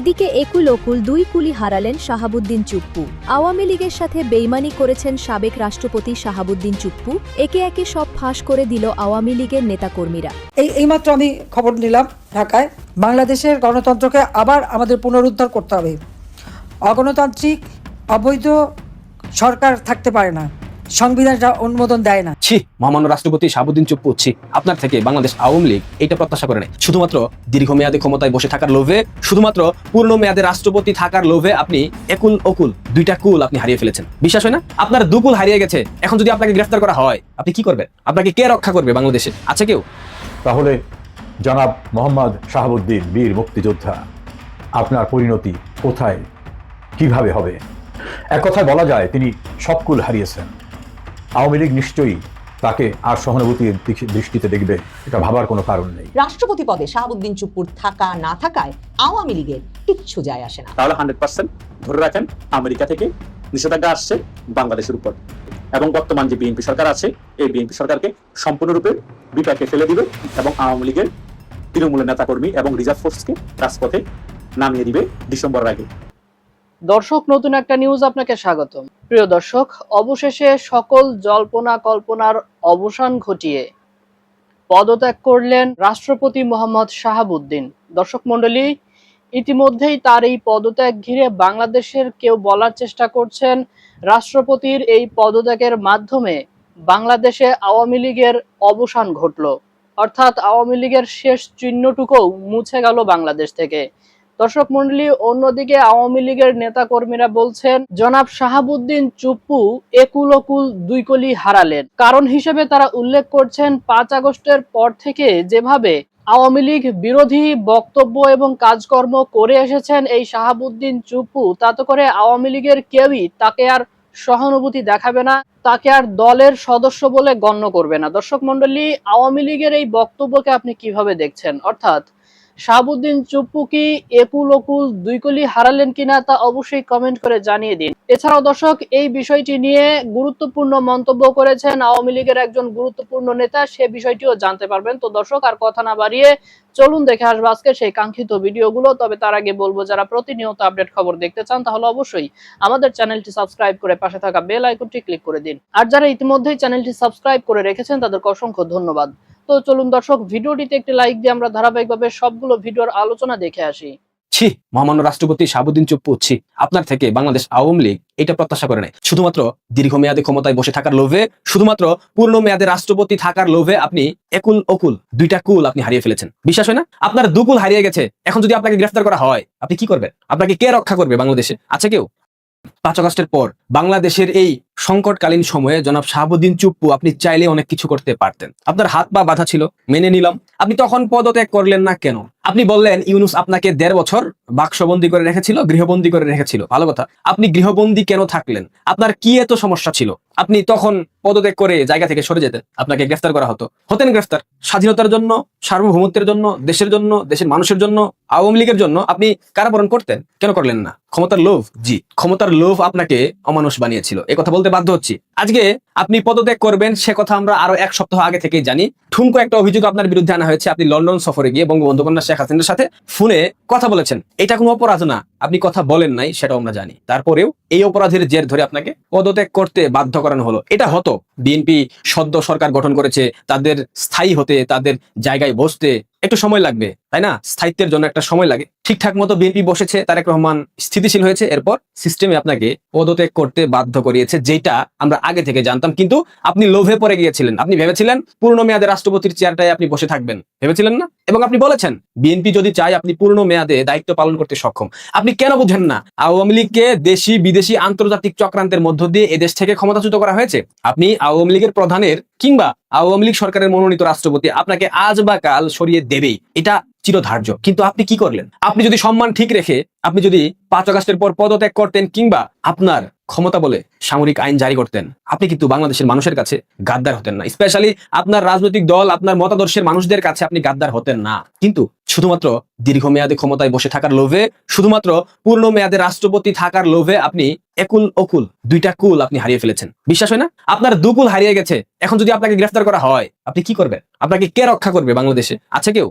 এদিকে একুল ওকুল দুই কুলি হারালেন শাহাবুদ্দিন চুপ্পু। আওয়ামী লীগের সাথে বেইমানি করেছেন সাবেক রাষ্ট্রপতি শাহাবুদ্দিন চুপ্পু। একে একে সব ফাঁস করে দিল আওয়ামী লীগের নেতাকর্মীরা। এইমাত্র আমি খবর নিলাম ঢাকায় বাংলাদেশের গণতন্ত্রকে আবার আমাদের পুনরুদ্ধার করতে হবে। অগণতান্ত্রিক অবৈধ সরকার থাকতে পারে না, সংবিধানটা অনুমোদন দেয় না। ছি, মহামান্য রাষ্ট্রপতি শাহাবুদ্দিন চুপ্পু, ছি, আপনার থেকে বাংলাদেশ আওয়ামী লীগ এটা প্রত্যাশা করে নাই। শুধুমাত্র দীর্ঘমেয়াদী ক্ষমতায় বসে থাকার লোভে, শুধুমাত্র পূর্ণ মেয়াদে রাষ্ট্রপতি থাকার লোভে আপনি একুল ওকুল দুইটা কুল আপনি হারিয়ে ফেলেছেন। বিশ্বাস হয় না? আপনার দুকুল হারিয়ে গেছে। এখন যদি আপনাকে গ্রেফতার করা হয়, আপনি কি করবেন? আপনাকে কে রক্ষা করবে বাংলাদেশে? আছে কেউ? তাহলে জনাব মোহাম্মদ শাহাবুদ্দিন বীর মুক্তিযোদ্ধা, আপনার পরিণতি কোথায়, কিভাবে হবে? এক কথায় বলা যায় তিনি সবকুল হারিয়েছেন। আওয়ামী লীগ নিশ্চয়ই তাকে আর সহানুভূতির দৃষ্টিতে দেখবে, এটা ভাবার কোনো কারণ নেই। রাষ্ট্রপতি পদে শাহাবুদ্দিন চুপ্পুর থাকা না থাকায় আওয়ামী লীগের কিচ্ছু যায় আসে না। তাহলে 100% ধরে রাখেন আমেরিকা থেকে নিষেধাজ্ঞা আসছে বাংলাদেশের উপর, এবং বর্তমান যে বিএনপি সরকার আছে এই বিএনপি সরকারকে সম্পূর্ণরূপে বিপাকে ফেলে দিবে এবং আওয়ামী লীগের তৃণমূলের নেতাকর্মী এবং রিজার্ভ ফোর্সকে রাজপথে নামিয়ে দিবে ডিসেম্বরের আগে। দর্শক, নতুন একটা নিউজ আপনাকে স্বাগতম। প্রিয় দর্শক, অবশেষে সকল জল্পনা কল্পনার অবসান ঘটিয়ে পদত্যাগ করলেন রাষ্ট্রপতি মোহাম্মদ শাহাবুদ্দিন। দর্শক মণ্ডলী, ইতিমধ্যেই তার এই পদত্যাগ ঘিরে বাংলাদেশের কেউ বলার চেষ্টা করছেন রাষ্ট্রপতির এই পদত্যাগের মাধ্যমে বাংলাদেশে আওয়ামী লীগের অবসান ঘটল, অর্থাৎ আওয়ামী লীগের শেষ চিহ্নটুকুও মুছে গেল বাংলাদেশ থেকে। দর্শক মন্ডলী, অন্যদিকে আওয়ামী লীগের নেতা কর্মীরা বলছেন জনাব শাহাবুদ্দিন চুপ্পু একুল ওকুল দুই কলি হারালেন। কারণ হিসেবে তারা উল্লেখ করছেন 5 আগস্টের পর থেকে যেভাবে আওয়ামী লীগ বিরোধী বক্তব্য এবং কাজকর্ম করে এসেছেন এই শাহাবুদ্দিন চুপ্পু, তাতে করে আওয়ামী লীগের কেউই তাকে আর সহানুভূতি দেখাবে না, তাকে আর দলের সদস্য বলে গণ্য করবে না। দর্শক মন্ডলী, আওয়ামী লীগের এই বক্তব্যকে আপনি কিভাবে দেখছেন? অর্থাৎ শাহাবুদ্দিন চুপ্পু কি একুল ওকুল দুই কলি হারালেন কিনা তা অবশ্যই কমেন্ট করে জানিয়ে দিন। এছাড়াও দর্শক, এই বিষয়টি নিয়ে গুরুত্বপূর্ণ মন্তব্য করেছেন আওয়ামী লীগের একজন গুরুত্বপূর্ণ নেতা, সে বিষয়টিও জানতে পারবেন। তো দর্শক, আর কথা না বাড়িয়ে চলুন দেখে আসবো আজকে সেই কাঙ্ক্ষিত ভিডিওগুলো। তবে তার আগে বলবো, যারা প্রতিনিয়ত আপডেট খবর দেখতে চান তাহলে অবশ্যই আমাদের চ্যানেলটি সাবস্ক্রাইব করে পাশে থাকা বেল আইকনটি ক্লিক করে দিন। আর যারা ইতিমধ্যেই চ্যানেলটি সাবস্ক্রাইব করে রেখেছেন তাদেরকে অসংখ্য ধন্যবাদ। তো চলুন দর্শক, ভিডিওটিতে একটি লাইক দিয়ে আমরা ধারাবাহিকভাবে সবগুলো ভিডিওর আলোচনা দেখে আসি। ছি, মহামান্য রাষ্ট্রপতি শাহাবুদ্দিন চুপ্পু, ছি, আপনার থেকে বাংলাদেশ আওয়ামী লীগ এটা প্রত্যাশা করে নাই। শুধুমাত্র দীর্ঘমেয়াদী ক্ষমতায় বসে থাকার লোভে, শুধুমাত্র পূর্ণ মেয়াদে রাষ্ট্রপতি থাকার লোভে আপনি একুল ওকুল দুইটা কুল আপনি হারিয়ে ফেলেছেন। বিশ্বাস হয় না? আপনার দুকুল হারিয়ে গেছে। এখন যদি আপনাকে গ্রেফতার করা হয়, আপনি কি করবেন? আপনাকে কে রক্ষা করবে বাংলাদেশে? আছে কেউ? 5 আগস্টের পর বাংলাদেশের এই সংকটকালীন সময়ে জনাব শাহাবুদ্দিন চুপ্পু আপনি চাইলে অনেক কিছু করতে পারতেন। আপনার হাত পা বাঁধা ছিল, মেনে নিলাম। আপনি তখন পদত্যাগ করলেন না কেন? আপনি বললেন ইউনূস আপনাকে 1.5 বছর বাক্সবন্দি করে রেখেছিল, গৃহবন্দী করে রেখেছিল। ভালো কথা, আপনি গৃহবন্দী কেন থাকলেন? আপনার কি এত সমস্যা ছিল? আপনি তখন পদত্যাগ করে জায়গা থেকে সরে যেতেন, আপনাকে গ্রেফতার করা হতো। হতেন গ্রেফতার। স্বাধীনতার জন্য, সার্বভৌমত্বের জন্য, দেশের জন্য, দেশের মানুষের জন্য, আওয়ামী লীগের জন্য আপনি কারাবরণ করতেন। কেন করলেন না? ক্ষমতার লোভ। জি, ক্ষমতার লোভ আপনাকে অমানুষ বানিয়েছিল, এ কথা বলতে বাধ্য হচ্ছি। আজকে আপনি পদত্যাগ করবেন সে কথা আমরা আরো 1 সপ্তাহ আগে থেকেই জানি। ঠুনকো একটা অভিযোগ আপনার বিরুদ্ধে আনা হয়েছে। আপনি লন্ডন সফরে গিয়ে বঙ্গবন্ধু কন্যা শেখ হাসিনার সাথে ফোনে কথা বলেছেন। এটা কোনো অপরাধ না, আপনি কথা বলেন নাই সেটাও আমরা জানি। তারপরেও এই অপরাধের জের ধরে আপনাকে পদত্যাগ করতে বাধ্য করানো হলো। এটা হতো, বিএনপি সদ্য সরকার গঠন করেছে, তাদের স্থায়ী হতে, তাদের জায়গায় বসতে একটু সময় লাগবে, তাই না? স্থায়িত্বের জন্য একটা সময় লাগে। ঠিকঠাক মতো বিএনপি বসেছে, তারেক রহমান স্থিতিশীল হয়েছে, এরপর সিস্টেমে আপনাকে পদত্যাগ করতে বাধ্য করিয়েছে, যেটা আমরা আগে থেকে জানতাম। কিন্তু আপনি লোভে পড়ে গিয়েছিলেন। আপনি ভেবেছিলেন পূর্ণ মেয়াদে রাষ্ট্রপতির চেয়ারটায় আপনি বসে থাকবেন, ভেবেছিলেন না? এবং আপনি বলেছেন বিএনপি যদি চায় আপনি পূর্ণ মেয়াদে দায়িত্ব পালন করতে সক্ষম। আপনি কেন বুঝেন না? আওয়ামী লীগকে দেশি বিদেশি আন্তর্জাতিক চক্রান্তের মধ্য দিয়ে এদেশ থেকে ক্ষমতাচ্যুত করা হয়েছে। আপনি আওয়ামী লীগের প্রধানের কিংবা আওয়ামী লীগ সরকারের মনোনীত রাষ্ট্রপতি আপনাকে আজ বা কাল সরিয়ে দেবেই, এটা চিরধার্য। কিন্তু আপনি কি করলেন? আপনি যদি সম্মান ঠিক রেখে আপনি যদি 5 আগস্টের পর পদত্যাগ করতেন কিংবা আপনার ক্ষমতা বলে সামরিক আইন জারি করতেন, আপনি কিন্তু বাংলাদেশের মানুষের কাছে গাদ্দার হতেন না। স্পেশালি আপনার রাজনৈতিক দল, আপনার মতাদর্শের মানুষদের কাছে আপনি গাদ্দার হতেন না। কিন্তু শুধুমাত্র দীর্ঘমেয়াদী ক্ষমতায় বসে থাকার লোভে, শুধুমাত্র পূর্ণ মেয়াদে রাষ্ট্রপতি থাকার লোভে আপনি একুল ওকুল দুইটা কুল আপনি হারিয়ে ফেলেছেন। বিশ্বাস হয় না? আপনার দুকুল হারিয়ে গেছে। এখন যদি আপনাকে গ্রেফতার করা হয়, আপনি কি করবেন? আপনাকে কে রক্ষা করবে বাংলাদেশে? আছে কেউ?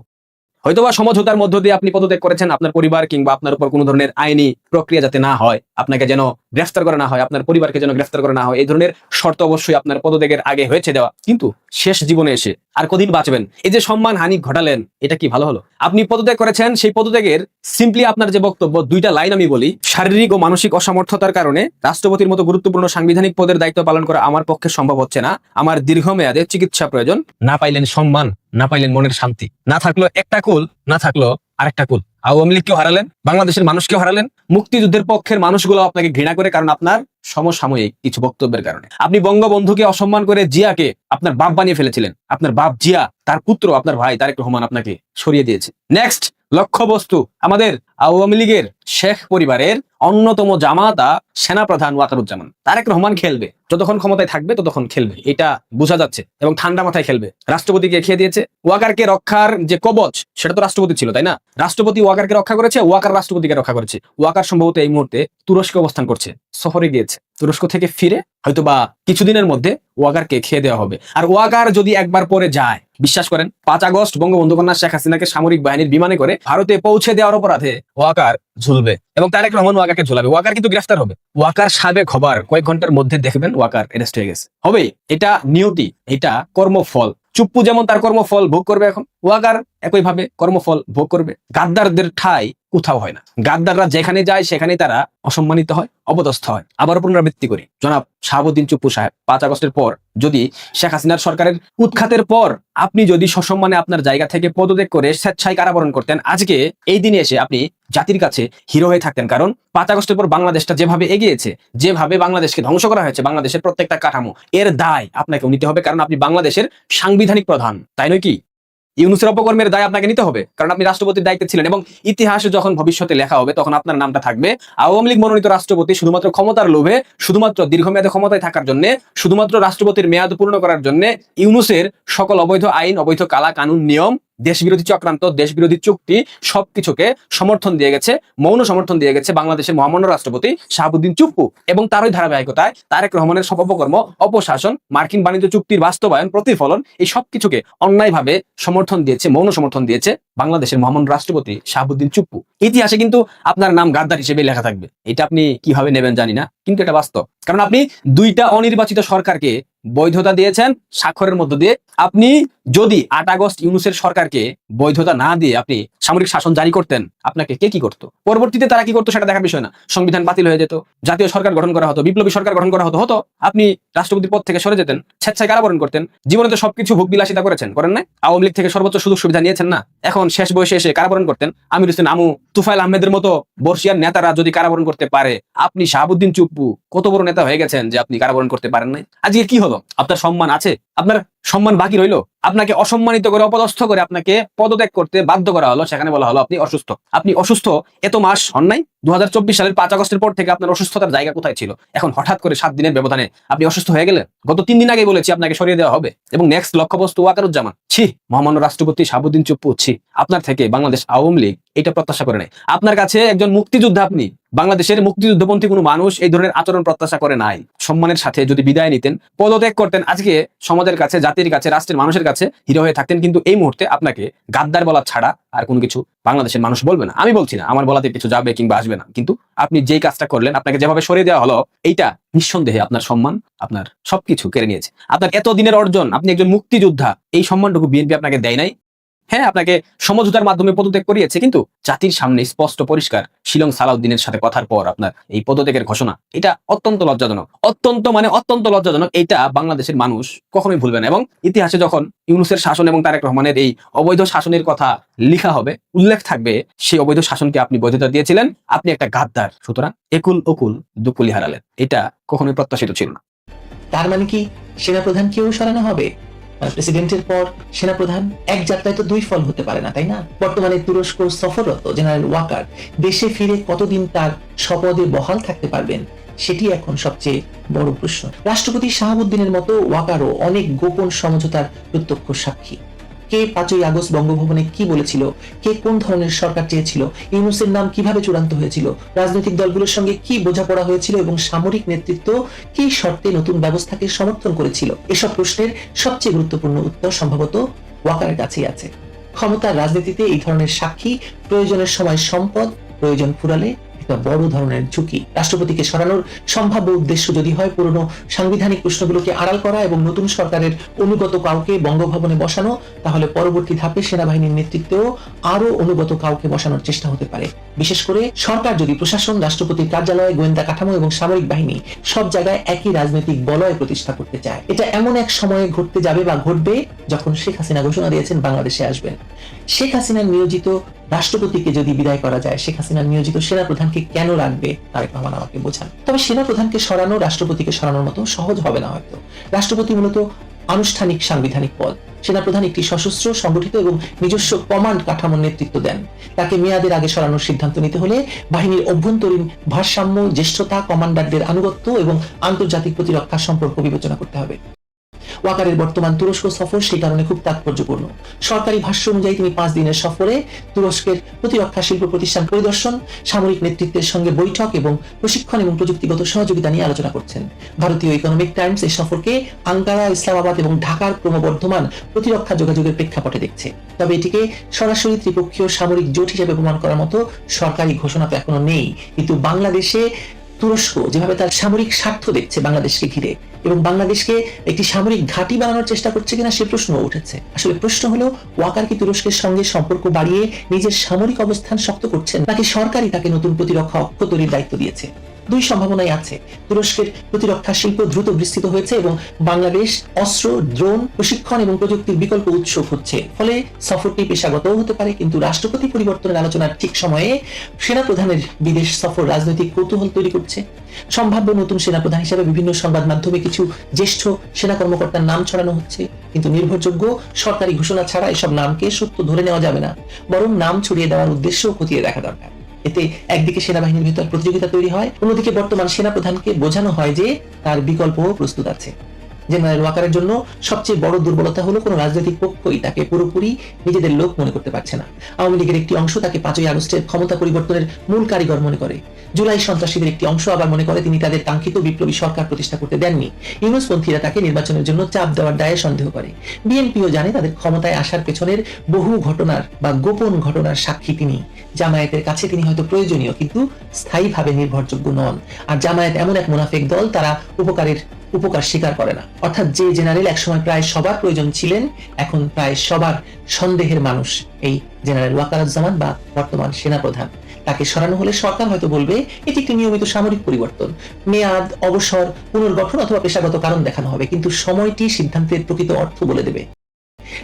হয়তোবা সমঝোতার মধ্য দিয়ে আপনি পদত্যাগ করেছেন, আপনার পরিবার কিংবা আপনার উপর কোনো ধরনের আইনি প্রক্রিয়া যাতে না হয়, আপনাকে যেন গ্রেফতার করা না হয়, আপনার পরিবারকে যেন গ্রেফতার করা না হয়, এই ধরনের শর্ত অবশ্যই আপনার পদত্যাগের আগে হয়েছে দেওয়া। কিন্তু শেষ জীবনে এসে আর কদিন বাঁচবেন, এই যে সম্মান হানি ঘটালেন, এটা কি ভালো হলো? আপনি পদত্যাগ করেছেন, সেই পদত্যাগের সিম্পলি আপনার যে বক্তব্য, দুইটা লাইন আমি বলি। শারীরিক ও মানসিক অসামর্থ্যতার কারণে রাষ্ট্রপতির মতো গুরুত্বপূর্ণ সাংবিধানিক পদের দায়িত্ব পালন করা আমার পক্ষে সম্ভব হচ্ছে না। আমার দীর্ঘমেয়াদে চিকিৎসা প্রয়োজন। না পাইলেন সম্মান, না পাইলেন মনের শান্তি, না থাকলো একটা কুল, না থাকলো আরেকটা কুল। আওয়ামী লীগকেও হারালেন, বাংলাদেশের মানুষকেও হারালেন, মুক্তিযুদ্ধের পক্ষের মানুষগুলো আপনাকে ঘৃণা করে, কারণ আপনার সমসাময়িক কিছু বক্তব্যের কারণে। আপনি বঙ্গবন্ধুকে অসম্মান করে জিয়াকে আপনার বাপ বানিয়ে ফেলেছিলেন। আপনার বাপ জিয়া, তার পুত্র আপনার ভাই তারেক রহমান আপনাকে সরিয়ে দিয়েছে। নেক্সট লক্ষ্যবস্তু আমাদের আওয়ামী লীগের শেখ পরিবারের অন্যতম জামাতা সেনাপ্রধান ওয়াকারুজ্জামান। তারেক রহমান খেলবে, যতক্ষণ ক্ষমতায় থাকবে ততক্ষণ খেলবে, এটা বোঝা যাচ্ছে, এবং ঠান্ডা মাথায় খেলবে। রাষ্ট্রপতিকে খেয়ে দিয়েছে। ওয়াকারকে রক্ষার যে কবচ, সেটা তো রাষ্ট্রপতি ছিল, তাই না? রাষ্ট্রপতি ওয়াকারকে রক্ষা করেছে, ওয়াকার রাষ্ট্রপতিকে রক্ষা করেছে। ওয়াকার সম্ভবত এই মুহূর্তে তুরস্কে অবস্থান করছে, সফরে গিয়েছে। তুরস্ক থেকে ফিরে হয়তোবা কিছুদিনের মধ্যে ওয়াকারকে খেয়ে দেওয়া হবে। আর ওয়াকার যদি একবার পরে যায়, বিশ্বাস করেন 5 আগস্ট বঙ্গবন্ধু কন্যা শেখ হাসিনাকে সামরিক বাহিনীর বিমানে করে ভারতে পৌঁছে দেওয়ার অপরাধে ওয়াকার ঝুলবে, এবং তারেক রহমান ওয়াকারকে ঝুলাবে। ওয়াকার কিন্তু গ্রেফতার হবে। ওয়াকার সাবেক হবার কয়েক ঘন্টার মধ্যে দেখবেন ওয়াকার অ্যারেস্ট হয়ে গেছে। হবে, এটা নিয়তি, এটা কর্মফল। চুপ্পু যেমন তার কর্মফল ভোগ করবে, এখন ওয়াকার একইভাবে কর্মফল ভোগ করবে। গাদ্দারদের ঠাঁই কোথাও হয় না। গাদ্দাররা যেখানে যায় সেখানে তারা অসম্মানিত হয়, অপদস্থ হয়। আবারও পুনরাবৃত্তি করি, জনাব শাহাবুদ্দিন চুপ্পু সাহেব, 5 আগস্টের পর যদি শেখ হাসিনার সরকারের উৎখাতের পর আপনি যদি সসম্মানে আপনার জায়গা থেকে পদত্যাগ করে স্বেচ্ছায় কারাবরণ করতেন, আজকে এই দিনে এসে আপনি জাতির কাছে হিরো হয়ে থাকতেন। কারণ 5 আগস্টের পর বাংলাদেশটা যেভাবে এগিয়েছে, যেভাবে বাংলাদেশকে ধ্বংস করা হয়েছে, বাংলাদেশের প্রত্যেকটা কাঠামো, এর দায় আপনাকে নিতে হবে। কারণ আপনি বাংলাদেশের সাংবিধানিক প্রধান, তাই নয় কি? ইউনূসের অপকর্মের দায় আপনাকে নিতে হবে, কারণ আপনি রাষ্ট্রপতির দায়িত্বে ছিলেন, এবং ইতিহাসে যখন ভবিষ্যতে লেখা হবে তখন আপনার নামটা থাকবে আওয়ামী লীগ মনোনীত রাষ্ট্রপতি শুধুমাত্র ক্ষমতার লোভে, শুধুমাত্র দীর্ঘমেয়াদে ক্ষমতায় থাকার জন্য, শুধুমাত্র রাষ্ট্রপতির মেয়াদ পূর্ণ করার জন্য ইউনূসের সকল অবৈধ আইন, অবৈধ কালা কানুন, নিয়ম, দেশবিরোধী চক্রান্ত, দেশবিরোধী চুক্তি সবকিছুকে সমর্থন দিয়ে গেছে, মৌন সমর্থন দিয়ে গেছে বাংলাদেশের মহামান্য রাষ্ট্রপতি শাহাবুদ্দিন চুপ্পু। এবং তারই ধারাবাহিকতায় তারেক রহমানের সব অপকর্ম, অপশাসন, মার্কিন বাণিজ্য চুক্তির বাস্তবায়ন, প্রতিফলন, এই সবকিছুকে অন্যায়ভাবে সমর্থন দিয়েছে, মৌন সমর্থন দিয়েছে বাংলাদেশের মহামান্য রাষ্ট্রপতি শাহাবুদ্দিন চুপ্পু। ইতিহাসে কিন্তু আপনার নাম গাদ্দার হিসেবে লেখা থাকবে। এটা আপনি কিভাবে নেবেন জানি না, কিন্তু এটা বাস্তব। কারণ আপনি 2টা অনির্বাচিত সরকারকে বৈধতা দিয়েছেন স্বাক্ষরের মধ্য দিয়ে। আপনি যদি 8 আগস্ট ইউনূসের সরকারকে বৈধতা না দিয়ে আপনি সামরিক শাসন জারি করতেন, আপনাকে কে কি করতো, পরবর্তীতে তারা কি করতো সেটা দেখার বিষয় না। সংবিধান বাতিল হয়ে যেত, জাতীয় সরকার গঠন করা হতো, বিপ্লবী সরকার গঠন করা হতো, আপনি রাষ্ট্রপতির পদ থেকে সরে যেতেন, স্বেচ্ছায় কারাবরণ করতেন। জীবনে তো সবকিছু ভোগ বিলাসিতা করেছেন, করেন না? আওয়ামী লীগ থেকে সর্বোচ্চ সুযোগ সুবিধা নিয়েছেন না? এখন শেষ বয়সে এসে কারাবরণ করতেন। আমির হোসেন আমু, তুফাইল আহমেদের মতো বর্ষিয়ার নেতারা যদি কারাবরণ করতে পারে, আপনি শাহাবুদ্দিন চুপ্পু কত বড় নেতা হয়ে গেছেন যে আপনি কারাবরণ করতে পারেন নাই? আজকে কি হলো? আপনার সম্মান আছে? আপনার সম্মান বাকি রইলো? আপনাকে অসম্মানিত করে, অপদস্থ করে আপনাকে পদত্যাগ করতে বাধ্য করা হলো। সেখানে বলা হলো আপনি অসুস্থ। আপনি অসুস্থ এত মাস হন নাই? 2024 সালের 5 আগস্টের পর থেকে আপনার অসুস্থতার জায়গা কোথায় ছিল? এখন হঠাৎ করে 7 দিনের ব্যবধানে আপনি অসুস্থ হয়ে গেলেন। গত 3 দিন আগে বলেছি আপনাকে সরিয়ে দেওয়া হবে। এবং নেক্সট লক্ষ্যবস্তু ওয়াকারুজ্জামান। ছি, মহামান্য রাষ্ট্রপতি শাহাবুদ্দিন চুপ্পু, ছি, আপনার থেকে বাংলাদেশ আওয়ামী লীগ এটা প্রত্যাশা করে নাই। আপনার কাছে একজন মুক্তিযোদ্ধা, আপনি বাংলাদেশের মুক্তিযুদ্ধপন্থী কোনো মানুষ এই ধরনের আচরণ প্রত্যাশা করে নাই। সম্মানের সাথে যদি বিদায় নিতেন, পদত্যাগ করতেন, আজকে সমাজের কাছে, জাতির কাছে, রাষ্ট্রের মানুষের কাছে হিরো হয়ে থাকতেন। কিন্তু এই মুহূর্তে আপনাকে গাদ্দার বলা ছাড়া আর কোনো কিছু বাংলাদেশের মানুষ বলবে না। আমি বলছি না আমার বলাতে কিছু যাবে কিংবা আসবে না, কিন্তু আপনি যেই কাজটা করলেন, আপনাকে যেভাবে সরিয়ে দেওয়া হলো, এইটা নিঃসন্দেহে আপনার সম্মান, আপনার সবকিছু কেড়ে নিয়েছে। আপনার এত দিনের অর্জন, আপনি একজন মুক্তিযোদ্ধা, এই সম্মানটুকু বিএনপি আপনাকে দেয় নাই। হ্যাঁ, আপনাকে সমঝোতার মাধ্যমে পদত্যাগ করিয়েছে, কিন্তু জাতির সামনে স্পষ্ট পরিষ্কার শিলং সালাউদ্দিনের সাথে কথার পর আপনার এই পদত্যাগের ঘোষণা, এটা অত্যন্ত লজ্জাজনক, অত্যন্ত লজ্জাজনক। এটা বাংলাদেশের মানুষ কখনোই ভুলবে না। এবং ইতিহাসে যখন ইউনূসের শাসন এবং তারেক রহমানের এই অবৈধ শাসনের কথা লেখা হবে, উল্লেখ থাকবে সেই অবৈধ শাসনকে আপনি বৈধতা দিয়েছিলেন, আপনি একটা গাদ্দার। সুতরাং একুল ওকুল দুকুলি হারালেন, এটা কখনোই প্রত্যাশিত ছিল না। তার মানে কি সেনাপ্রধানকেও সরানো হবে? প্রেসিডেন্টের পর সেনাপ্রধান, এক যাত্রায় তো 2 ফল হতে পারে না, তাই না? বর্তমানে তুরস্ক সফররত জেনারেল ওয়াকার দেশে ফিরে কতদিন তার স্বপদে বহাল থাকতে পারবেন, সেটি এখন সবচেয়ে বড় প্রশ্ন। রাষ্ট্রপতি শাহাবুদ্দিনের মতো ওয়াকারও অনেক গোপন সমঝোতার প্রত্যক্ষ সাক্ষী। কে 5ই আগস্ট বঙ্গভবনে কি বলেছিল, কে কোন ধরনের সরকার চেয়েছিল, ইউনূসের নাম কিভাবে চূড়ান্ত হয়েছিল, রাজনৈতিক দলগুলোর সঙ্গে কি বোঝাপড়া হয়েছিল এবং সামরিক নেতৃত্ব কি শর্তে নতুন ব্যবস্থাকে সমর্থন করেছিল, এসব প্রশ্নের সবচেয়ে গুরুত্বপূর্ণ উত্তর সম্ভবত ওয়াকারের কাছেই আছে। ক্ষমতার রাজনীতিতে এই ধরনের সাক্ষী প্রয়োজনের সময় সম্পদ, প্রয়োজন ফুরালে একটা বড় ধরনের ঝুঁকি। রাষ্ট্রপতিকে সরানোর সম্ভাব্য উদ্দেশ্য যদি হয় পুরনো সাংবিধানিক প্রশ্নগুলোকে আড়াল করা এবং নতুন সরকারের অনুগত কাউকে বঙ্গভবনে বসানো, তাহলে পরবর্তী ধাপে সেনাবাহিনীর নেতৃত্বেও আরো অনুগত কাউকে বসানোর চেষ্টা হতে পারে। বিশেষ করে সরকার যদি প্রশাসন, রাষ্ট্রপতির কার্যালয়, গোয়েন্দা কাঠামো এবং সামরিক বাহিনী সব জায়গায় একই রাজনৈতিক বলয় প্রতিষ্ঠা করতে চায়। এটা এমন এক সময়ে ঘটতে যাবে বা ঘটবে যখন শেখ হাসিনা ঘোষণা দিয়েছেন বাংলাদেশে আসবেন। শেখ হাসিনার নিয়োজিত রাষ্ট্রপতিকে যদি বিদায় করা যায়, শেখ হাসিনার নিয়োজিত সেনাপ্রধানকে কেন রাখবে তারেক রহমান আমাকে বোঝান। তবে সেনাপ্রধানকে সরানো রাষ্ট্রপতিকে সরানোর মতো সহজ হবে না হয়তো। রাষ্ট্রপতি মূলত আনুষ্ঠানিক সাংবিধানিক পদ। সেনাপ্রধান একটি সশস্ত্র, সংগঠিত এবং নিজস্ব কমান্ড কাঠামোর নেতৃত্ব দেন। তাকে মেয়াদের আগে সরানোর সিদ্ধান্ত নিতে হলে বাহিনীর অভ্যন্তরীণ ভারসাম্য, জ্যেষ্ঠতা, কমান্ডারদের আনুগত্য এবং আন্তর্জাতিক প্রতিরক্ষা সম্পর্ক বিবেচনা করতে হবে। ওয়াকারের বর্তমান তুরস্ক সফর সেই কারণে খুব তাৎপর্যপূর্ণ। সরকারি ভাষ্য অনুযায়ী তিনি 5 দিনের সফরে তুরস্কের প্রতিরক্ষা শিল্প প্রতিষ্ঠান পরিদর্শন, সামরিক নেতৃত্বের সঙ্গে বৈঠক এবং প্রশিক্ষণ এবং প্রযুক্তিগত সহযোগিতা নিয়ে আলোচনা করছেন। ভারতীয় ইকোনমিক টাইমস এই সফরকে আঙ্কারা, ইসলামাবাদ এবং ঢাকার ক্রমবর্ধমান প্রতিরক্ষা যোগাযোগের প্রেক্ষাপটে দেখছে। তবে এটিকে সরাসরি ত্রিপক্ষীয় সামরিক জোট হিসেবে প্রমাণ করার মতো সরকারি ঘোষণা তো এখনো নেই। কিন্তু বাংলাদেশে তুরস্ক যেভাবে তার সামরিক স্বার্থ দেখছে বাংলাদেশকে ঘিরে এবং বাংলাদেশকে একটি সামরিক ঘাঁটি বানানোর চেষ্টা করছে কিনা সে প্রশ্ন উঠেছে। আসলে প্রশ্ন হলো, ওয়াকার কি তুরস্কের সঙ্গে সম্পর্ক বাড়িয়ে নিজের সামরিক অবস্থান শক্ত করছেন, নাকি সরকারই তাকে নতুন প্রতিরক্ষা অক্ষ তৈরির দায়িত্ব দিয়েছে? দুই সম্ভাবনাই আছে। তুরস্কের প্রতিরক্ষা শিল্প দ্রুত বিস্তৃত হয়েছে এবং বাংলাদেশ অস্ত্র, ড্রোন, প্রশিক্ষণ এবং প্রযুক্তির বিকল্প উৎস হচ্ছে। ফলে সফরটি পেশাগতও হতে পারে, কিন্তু রাষ্ট্রপতি পরিবর্তনের আলোচনার ঠিক সময়ে সেনাপ্রধানের বিদেশ সফর রাজনৈতিক কৌতূহল তৈরি করছে। সম্ভাব্য নতুন সেনাপ্রধান হিসেবে বিভিন্ন সংবাদ মাধ্যমে কিছু জ্যেষ্ঠ সেনা কর্মকর্তার নাম ছড়ানো হচ্ছে, কিন্তু নির্ভরযোগ্য সরকারি ঘোষণা ছাড়া এসব নামকে সত্য ধরে নেওয়া যাবে না। বরং নাম ছড়িয়ে দেওয়ার উদ্দেশ্য খতিয়ে দেখা দরকার। এতে একদিকে সেনাবাহিনীর ভিতর প্রতিযোগিতা তৈরি হয়, অন্যদিকে বর্তমান সেনাপ্রধানকে বোঝানো হয় যে তার বিকল্পও প্রস্তুত আছে। জেনারেল ওয়াকারের জন্য সবচেয়ে বড় দুর্বলতা হলো কোনো রাজনৈতিক পক্ষই তাকে পুরোপুরি নিজেদের লোক মনে করতে পারছে না। আওয়ামী লীগের একটি অংশ তাকে 5ই আগস্টের ক্ষমতা পরিবর্তনের মূল কারিগর মনে করে। জুলাই সন্ত্রাসীদের একটি অংশ আবার মনে করে তিনি তাদের কাঙ্ক্ষিত বিপ্লবী সরকার প্রতিষ্ঠা করতে দেননি। ইউনূসপন্থীরা তাকে নির্বাচনের জন্য চাপ দেওয়ার দায়ে সন্দেহ করে। বিএনপিও জানে তাদের ক্ষমতায় আসার পেছনের বহু ঘটনার বা গোপন ঘটনার সাক্ষী তিনি। জামায়াতের কাছে তিনি হয়তো প্রয়োজনীয়, কিন্তু স্থায়ীভাবে নির্ভরযোগ্য নন। আর জামায়াত এমন এক মুনাফিক দল, তারা উপকার স্বীকার করে না। অর্থাৎ যে জেনারেল একসময় প্রায় সবার প্রয়োজন ছিলেন, এখন প্রায় সবার সন্দেহের মানুষ এই জেনারেল ওয়াকারুজ্জামান বা বর্তমান সেনাপ্রধান। তাকে সরানো হলে সরকার হয়তো বলবে এটি একটি নিয়মিত সামরিক পরিবর্তন, মেয়াদ, অবসর, পুনর্গঠন অথবা পেশাগত কারণ দেখানো হবে, কিন্তু সময়টি সিদ্ধান্তের প্রকৃত অর্থ বলে দেবে।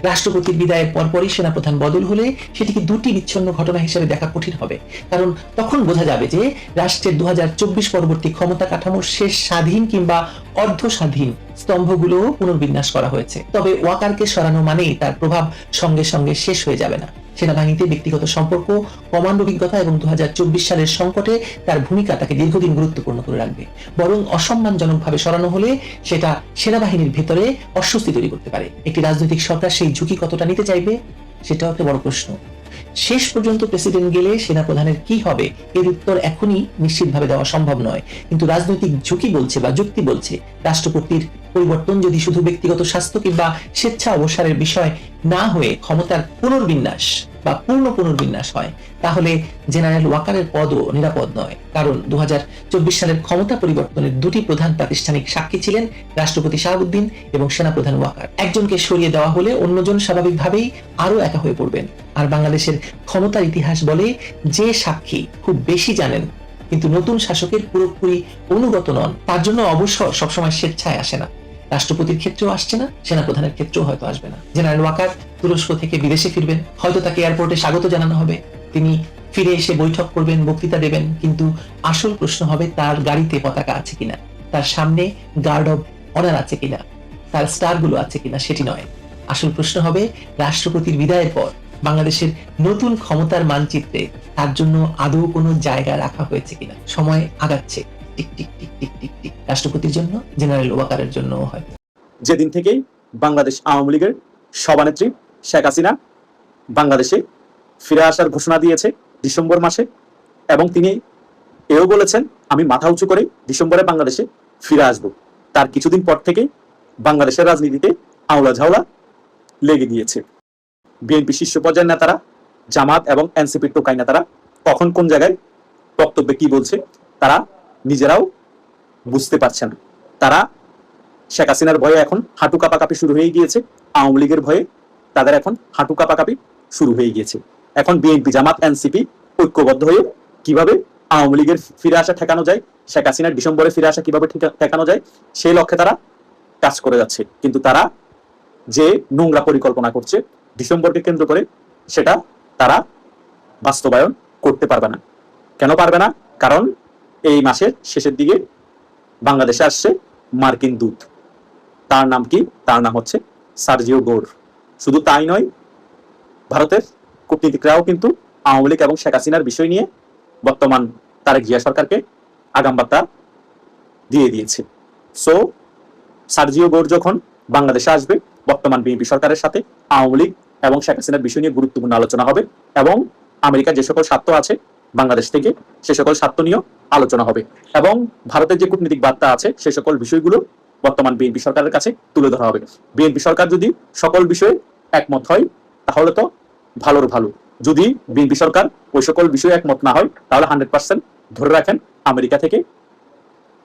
রাষ্ট্রপতির বিদায়ের পরপরই সেনাপ্রধান বদল হলে সেটিকে দুটি বিচ্ছিন্ন ঘটনা হিসেবে দেখা কঠিন হবে, কারণ তখন বোঝা যাবে যে রাষ্ট্রের 2024 পরবর্তী ক্ষমতা কাঠামোর শেষ স্বাধীন কিংবা অর্ধ স্বাধীন স্তম্ভগুলো পুনর্বিন্যাস করা হয়েছে। তবে ওয়াকারকে সরানো মানেই তার প্রভাব সঙ্গে সঙ্গে শেষ হয়ে যাবে না। সেনাবাহিনীতে ব্যক্তিগত সম্পর্ক, কমান্ড অভিজ্ঞতা এবং 2024 সালের সংকটে তার ভূমিকা তাকে দীর্ঘদিন গুরুত্বপূর্ণ করে রাখবে। বরং অসম্মানজনকভাবে সরানো হলে সেটা সেনাবাহিনীর ভেতরে অস্বস্তি তৈরি করতে পারে। একটি রাজনৈতিক সরকার সেই ঝুঁকি কতটা নিতে চাইবে, সেটাও একটা বড় প্রশ্ন। শেষ পর্যন্ত প্রেসিডেন্ট গেলে সেনাপ্রধানের কি হবে এর উত্তর এখনই নিশ্চিতভাবে দেওয়া সম্ভব নয়, কিন্তু রাজনৈতিক ঝুঁকি বলছে বা যুক্তি বলছে রাষ্ট্রপতির পরিবর্তন যদি শুধু ব্যক্তিগত স্বাস্থ্য কিংবা স্বেচ্ছা অবসরের বিষয় না হয়ে ক্ষমতার পুনর্বিন্যাস বা পূর্ণ পুনর্বিন্যাস হয়, তাহলে জেনারেল ওয়াকারের পদও নিরাপদ নয়। কারণ 2024 সালের ক্ষমতা পরিবর্তনের দুটি প্রধান প্রাতিষ্ঠানিক সাক্ষী ছিলেন রাষ্ট্রপতি শাহাবুদ্দিন এবং সেনাপ্রধান ওয়াকার। একজনকে সরিয়ে দেওয়া হলে অন্যজন স্বাভাবিকভাবেই আরো একা হয়ে পড়বেন। আর বাংলাদেশের ক্ষমতার ইতিহাস বলে যে সাক্ষী খুব বেশি জানেন কিন্তু নতুন শাসকের পুরোপুরি অনুগত নন, তার জন্য অবসর সবসময় স্বেচ্ছায় আসে না। রাষ্ট্রপতির ক্ষেত্রেও আসছে না, সেনাপ্রধানের ক্ষেত্রেও হয়তো আসবে না। জেনারেল ওয়াকার তুরস্ক থেকে বিদেশে ফিরবেন, হয়তো তাকে এয়ারপোর্টে স্বাগত জানানো হবে, তিনি ফিরে এসে বৈঠক করবেন, বক্তৃতা দেবেন, কিন্তু আসল প্রশ্ন হবে তার গাড়িতে পতাকা আছে কিনা, তার সামনে গার্ড অব অনার আছে কিনা, তার স্টারগুলো আছে কিনা সেটি নয়। আসল প্রশ্ন হবে রাষ্ট্রপতির বিদায়ের পর বাংলাদেশের নতুন ক্ষমতার মানচিত্রে তার জন্য আদৌ কোনো জায়গা রাখা হয়েছে কিনা। সময় আগাচ্ছে, tick tick tick tick tick tick. রাষ্ট্রপতির জন্য, জেনারেল ওয়াকারের জন্য হয়। যেদিন থেকে বাংলাদেশ আওয়ামী লীগের সভানেত্রী শেখ হাসিনা বাংলাদেশে ফিরে আসার ঘোষণা দিয়েছে ডিসেম্বর মাসে, এবং তিনি এও বলেছেন আমি মাথা উঁচু করে ডিসেম্বরে বাংলাদেশে ফিরে আসব, তার কিছুদিন পর থেকে বাংলাদেশের রাজনীতিতে আওলা ঝাওলা লেগে গিয়েছে। বিএনপি শীর্ষ পর্যায়ের নেতারা, জামাত এবং এনসিপির টোকাই নেতারা কখন কোন জায়গায় বক্তব্যে কি বলছে তারা নিজেরাও বুঝতে পারছে না। তারা শেখ হাসিনার ভয়ে এখন হাঁটু কাঁপাকাঁপি শুরু হয়ে গিয়েছে, আওয়ামী লীগের ভয়ে তাদের এখন হাঁটু কাঁপাকাঁপি শুরু হয়ে গিয়েছে। এখন বিএনপি, জামাত, এনসিপি ঐক্যবদ্ধ হয়ে কিভাবে আওয়ামী লীগের ফিরে আসা ঠেকানো যায়, শেখ হাসিনার ডিসেম্বরে ফিরে আসা কিভাবে ঠেকানো যায়, সেই লক্ষ্যে তারা কাজ করে যাচ্ছে। কিন্তু তারা যে নোংরা পরিকল্পনা করছে ডিসেম্বরকে কেন্দ্র করে, সেটা তারা বাস্তবায়ন করতে পারবে না। কেন পারবে না? কারণ এই মাসের শেষের দিকে বাংলাদেশে আসছে মার্কিন দূত। তার নাম কি? তার নাম হচ্ছে সার্জিও গোর। শুধু তাই নয়, ভারতের কূটনীতিকরাও কিন্তু আওয়ামী লীগ এবং শেখ হাসিনার বিষয় নিয়ে বর্তমান তারেক জিয়া সরকারকে আগাম বার্তা দিয়ে দিয়েছে। সো সার্জিও গোর যখন বাংলাদেশে আসবে, বর্তমান বিএনপি সরকারের সাথে আওয়ামী লীগ এবং শেখ হাসিনার বিষয় নিয়ে গুরুত্বপূর্ণ আলোচনা হবে এবং আমেরিকার যে সকল স্বার্থ আছে বাংলাদেশ থেকে সে সকল স্বার্থ নিয়েও আলোচনা হবে এবং ভারতের যে কূটনীতিক বার্তা আছে সে সকল বিষয়গুলো বর্তমান বিএনপি সরকারের কাছে তুলে ধরা হবে। বিএনপি সরকার যদি সকল বিষয়ে একমত হয় তাহলে তো ভালোর ভালো। যদি বিএনপি সরকার ওই সকল বিষয়ে একমত না হয় তাহলে 100% ধরে রাখেন আমেরিকা থেকে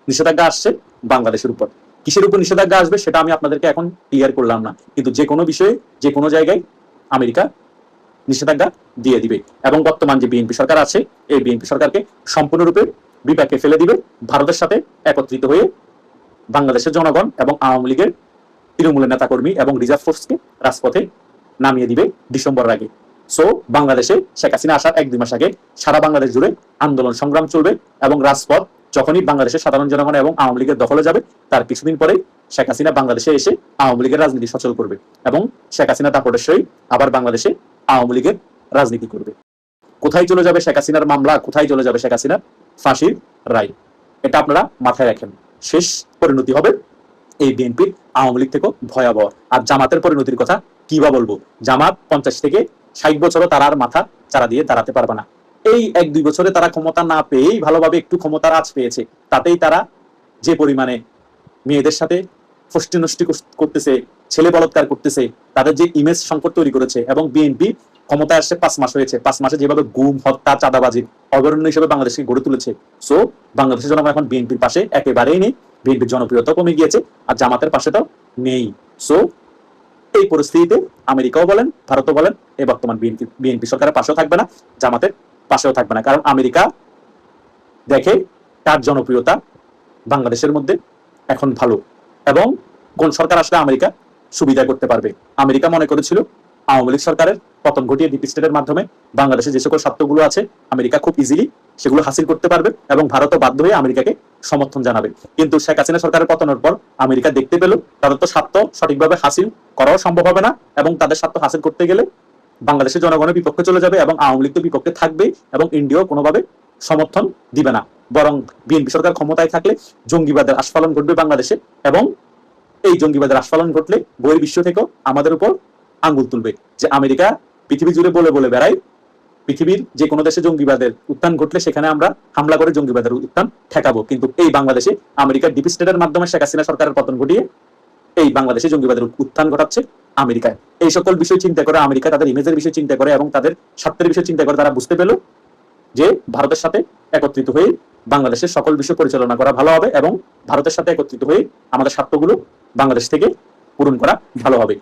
নিষেধাজ্ঞা আসছে বাংলাদেশের উপর। কিসের উপর নিষেধাজ্ঞা আসবে সেটা আমি আপনাদেরকে এখন ক্লিয়ার করলাম না, কিন্তু যে কোনো বিষয়ে যে কোনো জায়গায় আমেরিকা নিষেধাজ্ঞা দিয়ে দিবে এবং বর্তমান যে বিএনপি সরকার আছে এই বিএনপি সরকারকে সম্পূর্ণরূপে বিপাকে ফেলে দিবে। ভারতের সাথে একত্রিত হয়ে বাংলাদেশের জনগণ এবং আওয়ামী লীগের তৃণমূলের নেতাকর্মী এবং রিজার্ভ ফোর্সকে রাজপথে নামিয়ে দিবে ডিসেম্বরের আগে। সো বাংলাদেশে শেখ হাসিনা আসার 1-2 মাস আগে সারা বাংলাদেশ জুড়ে আন্দোলন সংগ্রাম চলবে এবং রাজপথ যখনই বাংলাদেশের সাধারণ জনগণ এবং আওয়ামী লীগের দখলে যাবে তার কিছুদিন পরে শেখ হাসিনা বাংলাদেশে এসে আওয়ামী লীগের রাজনীতি সচল করবে এবং শেখ হাসিনা দাপটের সহিত আবার বাংলাদেশে আওয়ামী লীগের রাজনীতি করবে। কোথায় চলে যাবে শেখ হাসিনার মামলা, কোথায় চলে যাবে শেখ হাসিনার ফাঁসির রায়, এটা আপনারা মাথায় রাখেন। শেষ পরিণতি হবে এই বিএনপির আওয়ামী লীগ থেকে ভয়াবহ। আর জামাতের পরিণতির কথা কি বা বলবো, জামাত 50 থেকে 60 বছরও তারা আর মাথা চারা দিয়ে দাঁড়াতে পারবে না। এই 1-2 বছরে তারা ক্ষমতা না পেয়েই ভালোভাবে একটু ক্ষমতার আঁচ পেয়েছে, তাতেই তারা যে পরিমাণে মেয়েদের সাথে ফষ্টি নষ্টি করতেছে, ছেলে বলৎকার করতেছে, তাদের যে ইমেজ সংকট তৈরি করেছে এবং বিএনপি ক্ষমতায় আসছে 5 মাস হয়েছে, 5 মাসে যেভাবে গুম, হত্যা, চাঁদাবাজি অগ্রণী হিসেবে বাংলাদেশকে গড়ে তুলেছে। সো বাংলাদেশের জনগণ এখন বিএনপির পাশে একেবারেই নেই, বিএনপির জনপ্রিয়তা কমে গিয়েছে আর জামাতের পাশে তো নেই। সো এই পরিস্থিতিতে আমেরিকাও বলেন, ভারতও বলেন, এই বর্তমান বিএনপি সরকারের পাশেও থাকবে না, জামাতের পাশেও থাকবে না। কারণ আমেরিকা দেখে তার জনপ্রিয়তা বাংলাদেশের মধ্যে এখন ভালো এবং কোন সরকার আসলে আমেরিকা সুবিধা করতে পারবে। আমেরিকা মনে করেছিল আওয়ামী লীগ সরকারের পতন ঘটিয়ে ডিপ স্টেটের মাধ্যমে বাংলাদেশে যে সকল স্বার্থগুলো আছে আমেরিকা খুব ইজিলি সেগুলো হাসিল করতে পারবে এবং ভারতও বাধ্য হয়ে আমেরিকাকে সমর্থন জানাবে। কিন্তু শেখ হাসিনা সরকারের পতনের পর আমেরিকা দেখতে পেল তাদের তো স্বার্থ সঠিকভাবে হাসিল করাও সম্ভব হবে না এবং তাদের স্বার্থ হাসিল করতে গেলে বাংলাদেশের জনগণের বিপক্ষে চলে যাবে এবং আওয়ামী লীগ তো বিপক্ষে থাকবে এবং ইন্ডিয়াও কোনোভাবে সমর্থন দিবে না। বরং বিএনপি সরকার ক্ষমতায় থাকলে জঙ্গিবাদের আস্ফালন ঘটবে বাংলাদেশে এবং এই জঙ্গিবাদের আস্ফালন ঘটলে বহির্বিশ্ব থেকেও আমাদের উপর আঙ্গুল তুলবে যে আমেরিকা পৃথিবী জুড়ে বলে বলে বেড়ায় পৃথিবীর যে কোনো দেশে জঙ্গিবাদের উত্থান ঘটলে সেখানে আমরা হামলা করে জঙ্গিবাদের উত্থান ঠেকাবো। কিন্তু এই বাংলাদেশে আমেরিকার ডিপ স্টেটের মাধ্যমে শেখ হাসিনা সরকারের পতন ঘটিয়ে এই বাংলাদেশে জঙ্গিবাদের উত্থান ঘটাচ্ছে আমেরিকায়। এই সকল বিষয় চিন্তা করে আমেরিকা তাদের ইমেজের বিষয় চিন্তা করে এবং তাদের স্বার্থের বিষয় চিন্তা করে তারা বুঝতে পেল যে ভারতের সাথে একত্রিত হয়ে বাংলাদেশের সকল বিষয় পরিচালনা করা ভালো হবে এবং ভারতের সাথে একত্রিত হয়ে আমাদের স্বার্থগুলো বাংলাদেশ থেকে পূরণ করা ভালো হবে।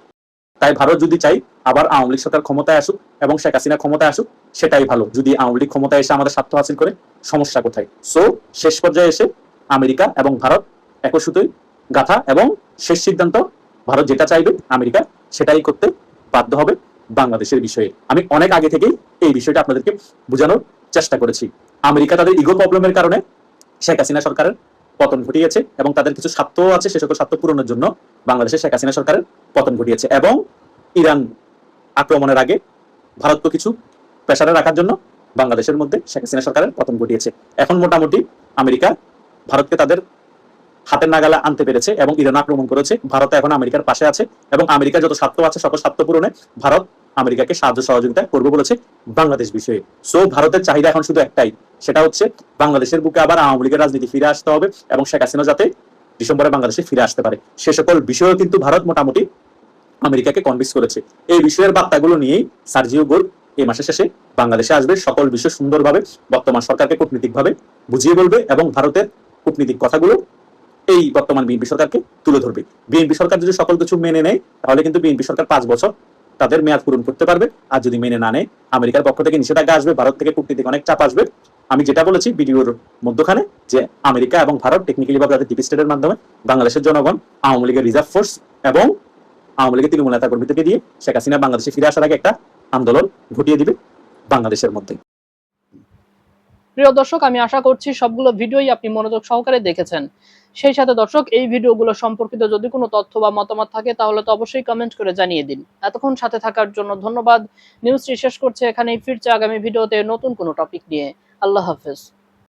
তাই ভারত যদি চাই আবার আওয়ামী লীগ সরকার ক্ষমতায় আসুক এবং শেখ হাসিনা ক্ষমতায় আসুক সেটাই ভালো। যদি আওয়ামী লীগ ক্ষমতায় এসে আমাদের স্বার্থ হাসিল করে সমস্যা কোথায়? সো শেষ পর্যায়ে এসে আমেরিকা এবং ভারত একই সুতোয় গাথা এবং শেষ সিদ্ধান্ত ভারত যেটা চাইবে আমেরিকা সেটাই করতে বাধ্য হবে বাংলাদেশের বিষয়ে। আমি অনেক আগে থেকেই এই বিষয়টা আপনাদেরকে বোঝানোর চেষ্টা করেছি। আমেরিকা তাদের ইগো প্রবলেমের কারণে শেখ হাসিনা সরকারের পতন ঘটিয়েছে এবং তাদের কিছু স্বার্থ আছে সে সকল স্বার্থ পূরণের জন্য বাংলাদেশে শেখ হাসিনা সরকারের পতন ঘটিয়েছে এবং ইরান আক্রমণের আগে ভারতকে কিছু প্রেসারে রাখার জন্য বাংলাদেশের মধ্যে শেখ হাসিনা সরকারের পতন ঘটিয়েছে। এখন মোটামুটি আমেরিকা ভারতকে তাদের হাতের নাগালে আনতে পেরেছে এবং ইরান আক্রমণ করেছে। ভারত এখন আমেরিকার পাশে আছে এবং আমেরিকার যত স্বার্থ আছে সকল স্বার্থ পূরণে ভারত আমেরিকাকে সাহায্য সহযোগিতা করবে বলেছে বাংলাদেশ বিষয়ে। সো ভারতের চাহিদা এখন শুধু একটাই, সেটা হচ্ছে বাংলাদেশের বুকে আবার আওয়ামী লীগের রাজনীতি ফিরে আসতে হবে এবং শেখ হাসিনা যাতে ডিসেম্বরে বাংলাদেশে ফিরে আসতে পারে। সে সকল বিষয়েও কিন্তু ভারত মোটামুটি আমেরিকাকে কনভিন্স করেছে। এই বিষয়ের বার্তাগুলো নিয়েই সার্জিও গোর এই মাসের শেষে বাংলাদেশে আসবে, সকল বিষয় সুন্দরভাবে বর্তমান সরকারকে কূটনীতিকভাবে বুঝিয়ে বলবে এবং ভারতের কূটনীতিক কথাগুলো এই বর্তমান বিএনপি সরকারকে তুলে ধরবে। বিএনপি সরকার যদি সকল কিছু মেনে নেয় তাহলে কিন্তু বিএনপি সরকার 5 বছর তাদের মেয়াদ পূরণ করতে পারবে। আর যদি মেনে না নেয়, আমেরিকার পক্ষ থেকে নিষেধাজ্ঞা আসবে, ভারত থেকে কূটনীতিক অনেক চাপ আসবে। আমি যেটা বলেছি ভিডিওর মধ্যখানে, যে আমেরিকা এবং ভারত টেকনিক্যালি ভাবে ডিপ স্টেটের মাধ্যমে বাংলাদেশের জনগণ, আওয়ামী লীগের রিজার্ভ ফোর্স এবং আওয়ামী লীগের তৃণমূল নেতা কর্মী থেকে দিয়ে শেখ হাসিনা বাংলাদেশে ফিরে আসার আগে একটা আন্দোলন ঘটিয়ে দিবে বাংলাদেশের মধ্যে। প্রিয় দর্শক, আমি আশা করছি সবগুলো ভিডিওই আপনি মনোযোগ সহকারে দেখেছেন। সেই সাথে দর্শক, এই ভিডিওগুলো সম্পর্কিত যদি কোনো তথ্য বা মতামত থাকে তাহলে তো অবশ্যই কমেন্ট করে জানিয়ে দিন। এতক্ষণ সাথে থাকার জন্য ধন্যবাদ। নিউজটি শেষ করছে এখানেই, ফিরছে আগামী ভিডিওতে নতুন কোনো টপিক নিয়ে। আল্লাহ হাফেজ।